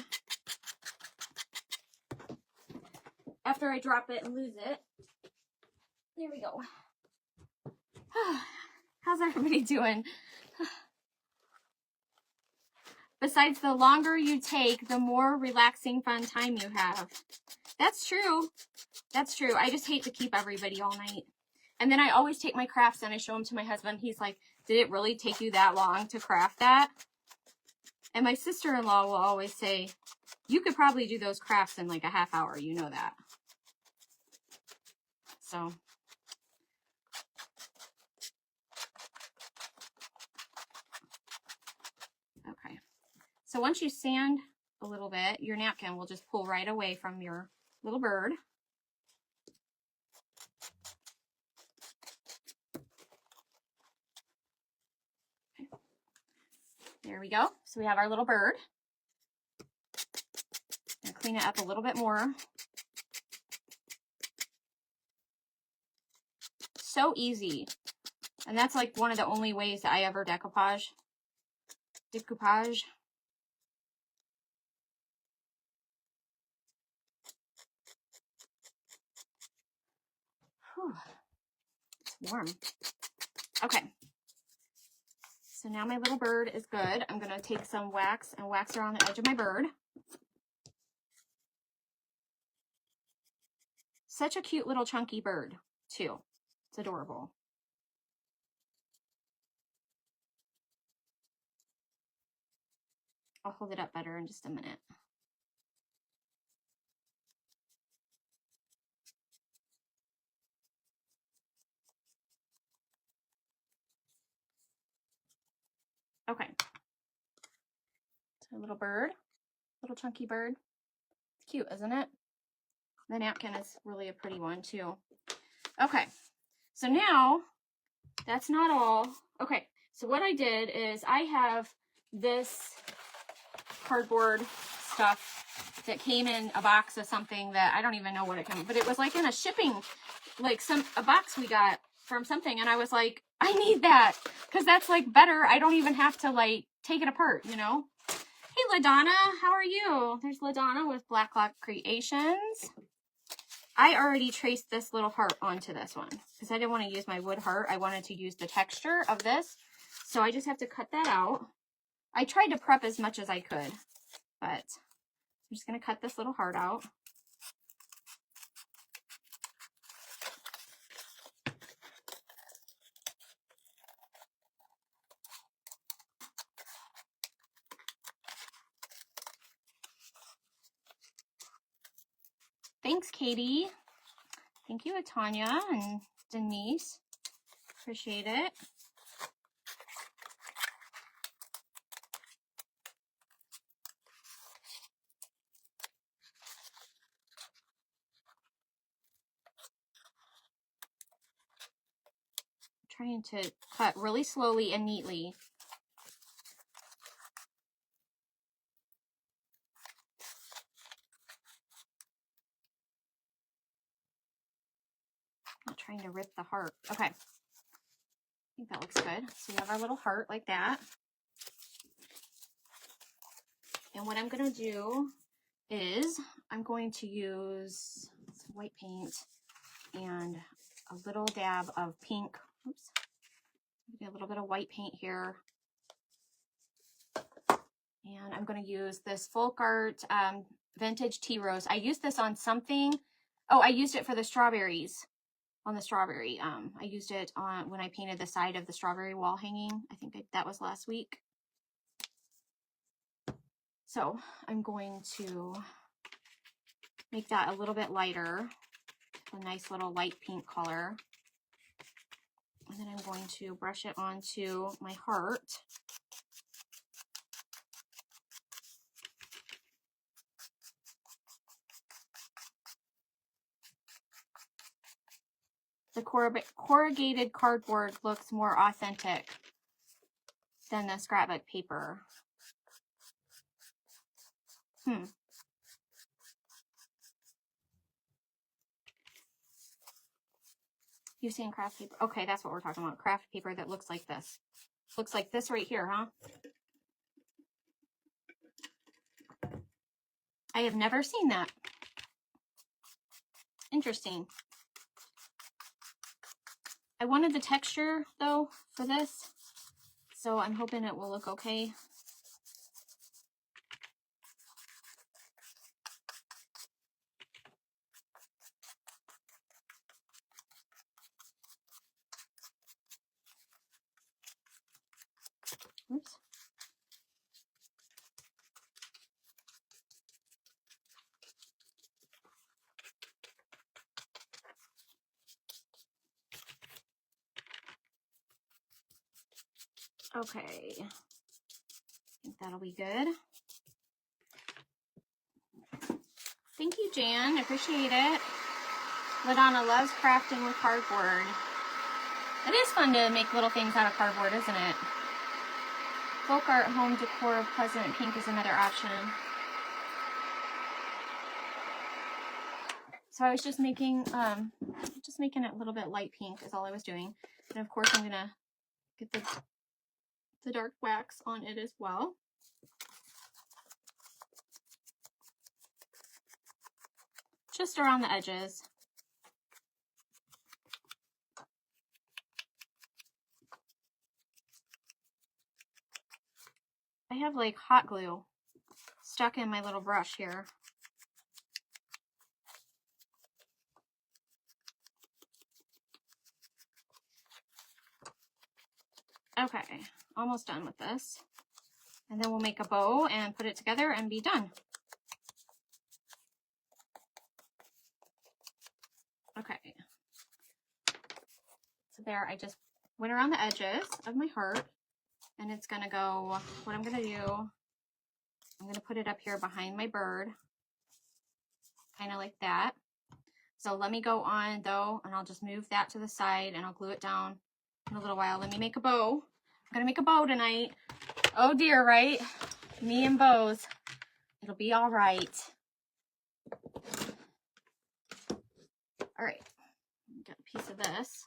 After I drop it and lose it. There we go. How's everybody doing? Besides, the longer you take, the more relaxing, fun time you have. That's true. That's true. I just hate to keep everybody all night. And then I always take my crafts and I show them to my husband. He's like, did it really take you that long to craft that? And my sister-in-law will always say, you could probably do those crafts in like a half hour. You know that. So. Okay. So once you sand a little bit, your napkin will just pull right away from your little bird. Okay. There we go. So we have our little bird. And clean it up a little bit more. So easy. And that's like one of the only ways that I ever decoupage. Decoupage. Whew. It's warm. Okay. So now my little bird is good. I'm going to take some wax and wax around the edge of my bird. Such a cute little chunky bird, too. It's adorable. I'll hold it up better in just a minute. Okay. So a little bird, little chunky bird. It's cute, isn't it? The napkin is really a pretty one, too. Okay. So now, that's not all. Okay. So what I did is I have this cardboard stuff that came in a box of something that I don't even know what it came, but it was like in a shipping, like a box we got from something. And I was like, I need that because that's like better. I don't even have to like take it apart, you know? Hey, LaDonna, how are you? There's LaDonna with Black Lock Creations. I already traced this little heart onto this one because I didn't want to use my wood heart. I wanted to use the texture of this. So I just have to cut that out. I tried to prep as much as I could, but I'm just going to cut this little heart out. Thanks, Katie. Thank you, Tanya and Denise. Appreciate it. trying to cut really slowly and neatly. Not trying to rip the heart. Okay. I think that looks good. So we have our little heart like that. And what I'm going to do is I'm going to use some white paint and a little dab of pink. Oops. Maybe a little bit of white paint here. And I'm going to use this Folk Art Vintage Tea Rose. I used this on something. Oh, I used it for the strawberries. On the strawberry. I used it on when I painted the side of the strawberry wall hanging. I think that was last week. So I'm going to make that a little bit lighter. A nice little light pink color. And then I'm going to brush it onto my heart. The corrugated cardboard looks more authentic than the scrapbook paper. You've seen craft paper? Okay, that's what we're talking about. Craft paper that looks like this. Looks like this right here, huh? I have never seen that. Interesting. I wanted the texture, though, for this. So I'm hoping it will look okay. Oops. Okay. I think that'll be good. Thank you, Jan. I appreciate it. LaDonna loves crafting with cardboard. It is fun to make little things out of cardboard, isn't it? Folk art home decor pleasant pink is another option. So I was just making it a little bit light pink is all I was doing. And of course I'm gonna get the dark wax on it as well. Just around the edges. I have like hot glue stuck in my little brush here. Okay, almost done with this. And then we'll make a bow and put it together and be done. Okay. So there, I just went around the edges of my heart, and it's gonna go, what I'm gonna do, I'm gonna put it up here behind my bird, kind of like that. So let me go on though, and I'll just move that to the side and I'll glue it down in a little while. Let me make a bow. I'm gonna make a bow tonight. Oh dear, right? Me and bows. It'll be all right. All right, got a piece of this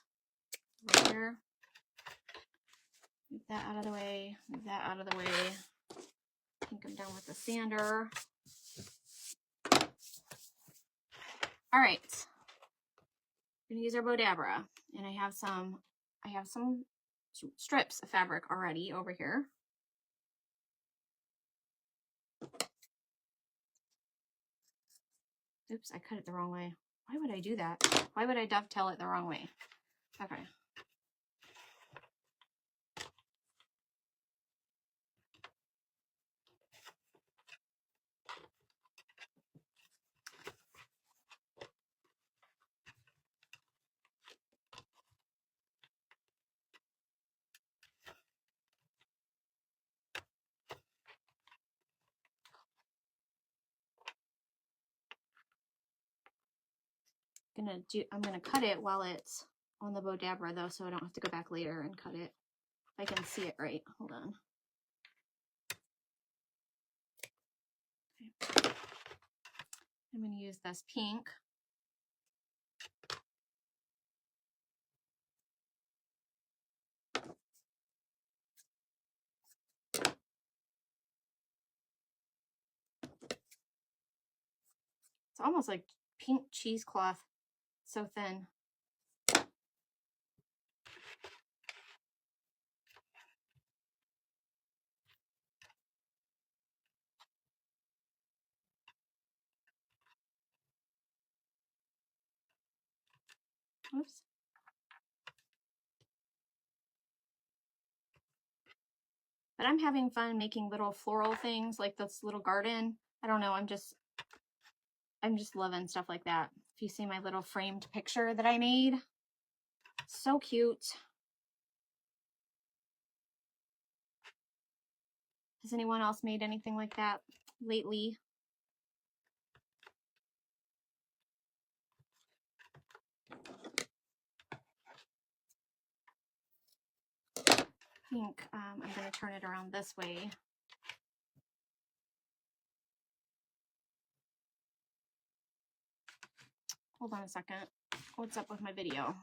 right here. Move that out of the way, move that out of the way. I think I'm done with the sander. All right, I'm gonna use our Bodabra, and I have some strips of fabric already over here. Oops, I cut it the wrong way. Why would I do that? Why would I dovetail it the wrong way? Okay. I'm gonna cut it while it's on the bow dabber though, so I don't have to go back later and cut it. If I can see it right. Hold on. Okay. I'm going to use this pink. It's almost like pink cheesecloth. So thin. Oops. But I'm having fun making little floral things like this little garden. I don't know, I'm just loving stuff like that. If you see my little framed picture that I made, so cute. Has anyone else made anything like that lately? I think I'm going to turn it around this way. Hold on a second. What's up with my video?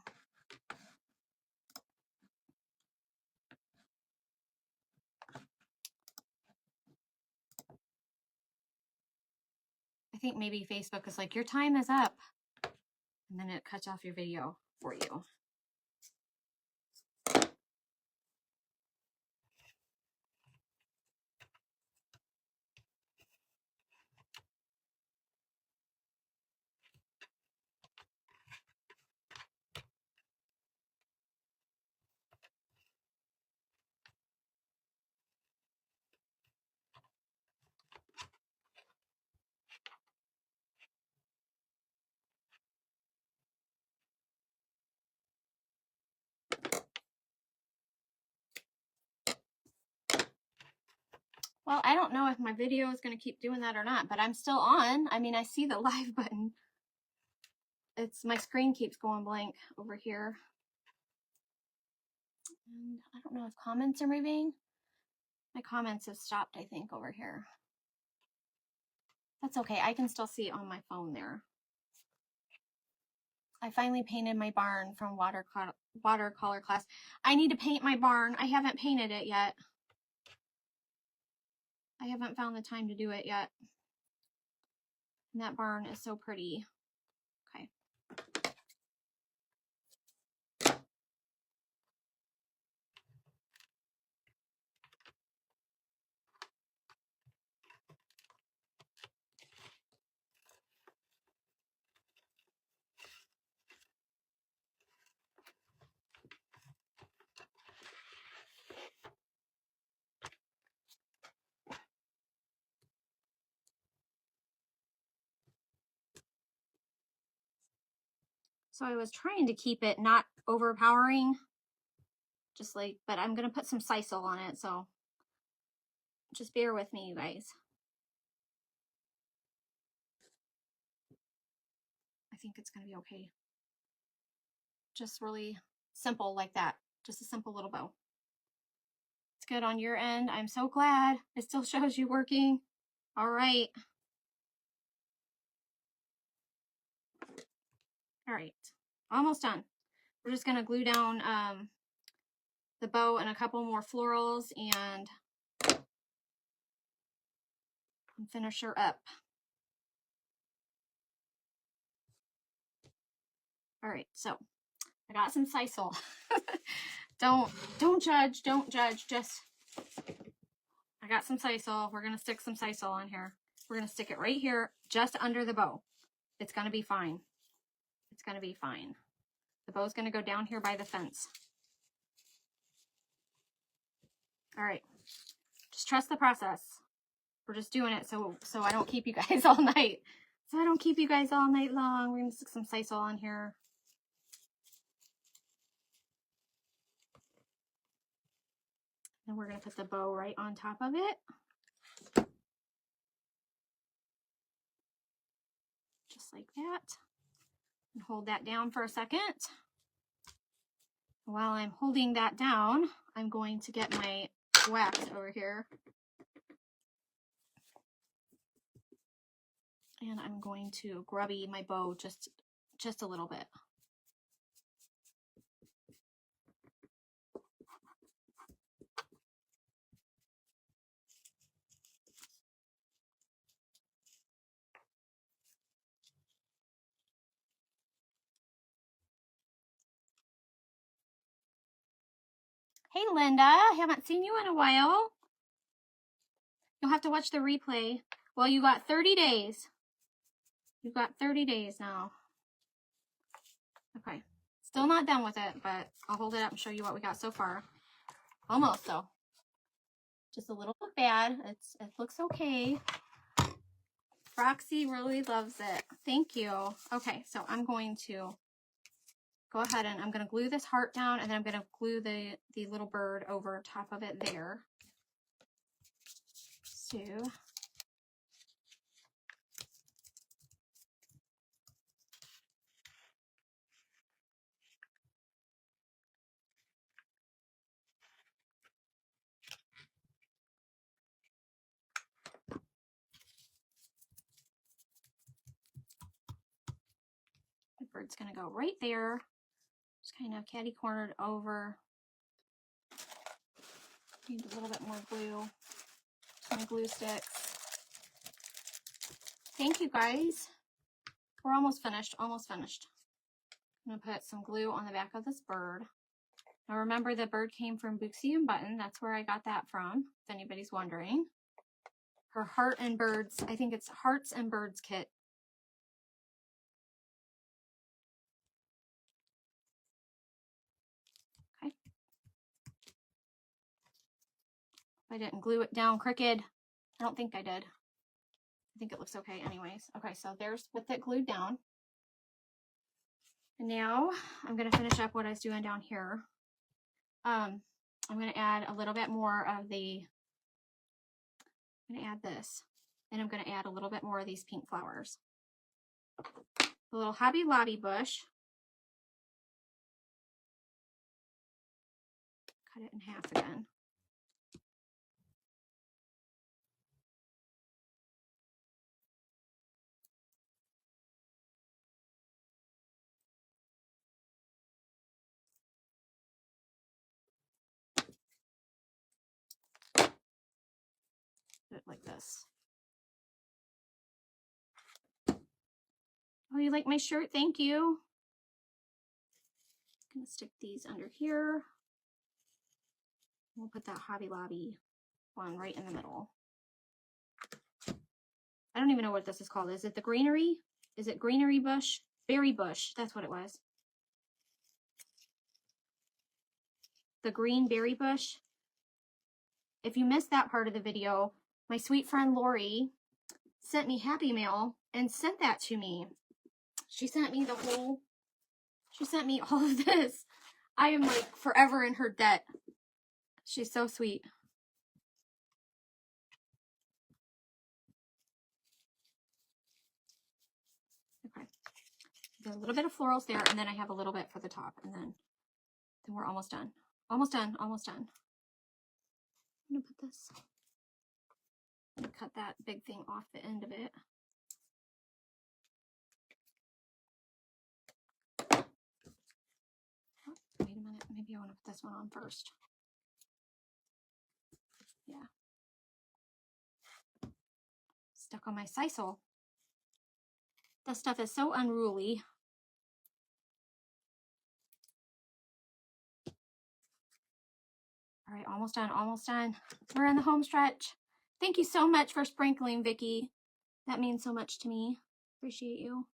I think maybe Facebook is like, your time is up. And then it cuts off your video for you. Well, I don't know if my video is going to keep doing that or not, but I'm still on. I mean, I see the live button. My screen keeps going blank over here. And I don't know if comments are moving. My comments have stopped, I think, over here. That's okay. I can still see it on my phone there. I finally painted my barn from watercolor class. I need to paint my barn. I haven't painted it yet. I haven't found the time to do it yet. And that barn is so pretty. Okay. So I was trying to keep it not overpowering, just like, but I'm going to put some Stencil on it, so just bear with me, you guys. I think it's going to be okay. Just really simple like that. Just a simple little bow. It's good on your end. I'm so glad. It still shows you working. All right. All right. Almost done. We're just going to glue down the bow and a couple more florals and finish her up. All right, so I got some Stencil. don't judge, just I got some Stencil. We're gonna stick some Stencil on here. We're gonna stick it right here, just under the bow. It's gonna be fine. It's gonna be fine. The bow's gonna go down here by the fence. All right, just trust the process. We're just doing it so I don't keep you guys all night. So I don't keep you guys all night long. We're gonna stick some Stencil on here. And we're gonna put the bow right on top of it. Just like that. And hold that down for a second. While I'm holding that down, I'm going to get my wax over here. And I'm going to grubby my bow just a little bit. Hey Linda, haven't seen you in a while. You'll have to watch the replay. Well, you got 30 days. You've got 30 days now. Okay. Still not done with it, but I'll hold it up and show you what we got so far. Almost though. Just a little bit bad. It looks okay. Roxy really loves it. Thank you. Okay, so I'm going to go ahead and I'm going to glue this heart down, and then I'm going to glue the little bird over top of it there. So the bird's going to go right there. Just kind of catty cornered over. Need a little bit more glue. My glue sticks. Thank you guys. We're almost finished. Almost finished. I'm going to put some glue on the back of this bird. Now remember, the bird came from Booksy and Button. That's where I got that from, if anybody's wondering. Her Heart and Birds, I think it's Hearts and Birds kit. Okay. I didn't glue it down crooked. I don't think I did. I think it looks okay anyways. Okay, so there's with it glued down. And now I'm going to finish up what I was doing down here. I'm going to add a little bit more of the, I'm going to add this. And I'm going to add a little bit more of these pink flowers. The little Hobby Lobby bush. Cut it in half again. Do it like this. Oh, you like my shirt? Thank you. I'm going to stick these under here. We'll put that Hobby Lobby one right in the middle. I don't even know what this is called. Is it the greenery? Is it greenery bush? Berry bush. That's what it was. The green berry bush. If you missed that part of the video, my sweet friend Lori sent me Happy Mail and sent that to me. She sent me all of this. I am like forever in her debt. She's so sweet. Okay. Got a little bit of florals there, and then I have a little bit for the top, and then we're almost done. Almost done, almost done. I'm gonna put this, I'm gonna cut that big thing off the end of it. Oh, wait a minute, maybe I want to put this one on first. Yeah. Stuck on my sisal. This stuff is so unruly. All right, almost done, almost done. We're in the home stretch. Thank you so much for sprinkling, Vicki. That means so much to me. Appreciate you.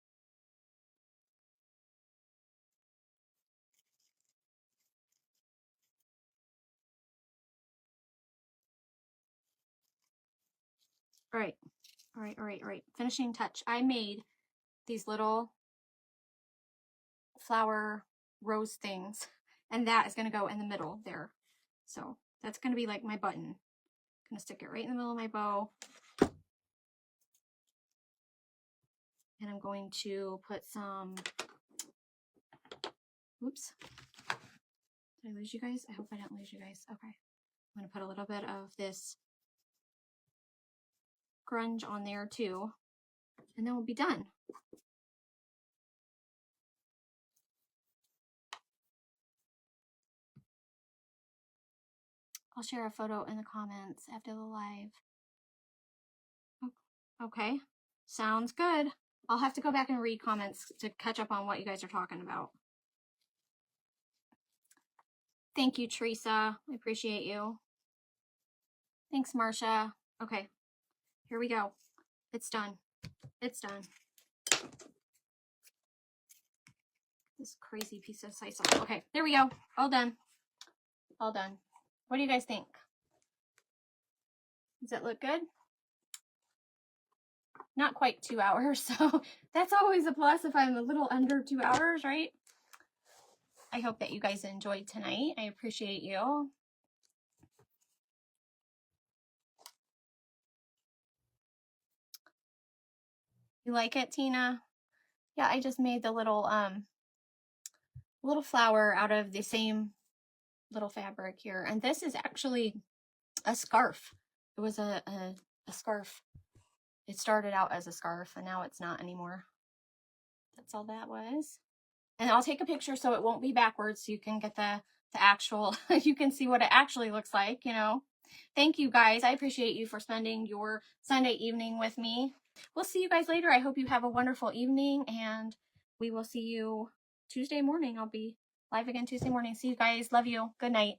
All right, all right, all right, all right. Finishing touch. I made these little flower rose things, and that is going to go in the middle there. So that's going to be like my button. I'm going to stick it right in the middle of my bow. And I'm going to put some, oops, Did I lose you guys? I hope I didn't lose you guys. Okay. I'm going to put a little bit of this grunge on there too, and then we'll be done. I'll share a photo in the comments after the live. Okay, sounds good. I'll have to go back and read comments to catch up on what you guys are talking about. Thank you, Teresa. I appreciate you. Thanks, Marcia. Okay, here we go. It's done. It's done. This crazy piece of sisal. Okay, there we go. All done. All done. What do you guys think? Does it look good? Not quite 2 hours, so that's always a plus if I'm a little under 2 hours, right? I hope that you guys enjoyed tonight. I appreciate you. You like it, Tina? Yeah, I just made the little flower out of the same little fabric here. And this is actually a scarf. It was a scarf. It started out as a scarf and now it's not anymore. That's all that was. And I'll take a picture so it won't be backwards so you can get the actual, you can see what it actually looks like, you know. Thank you guys. I appreciate you for spending your Sunday evening with me. We'll see you guys later. I hope you have a wonderful evening and we will see you Tuesday morning. I'll be live again Tuesday morning. See you guys. Love you. Good night.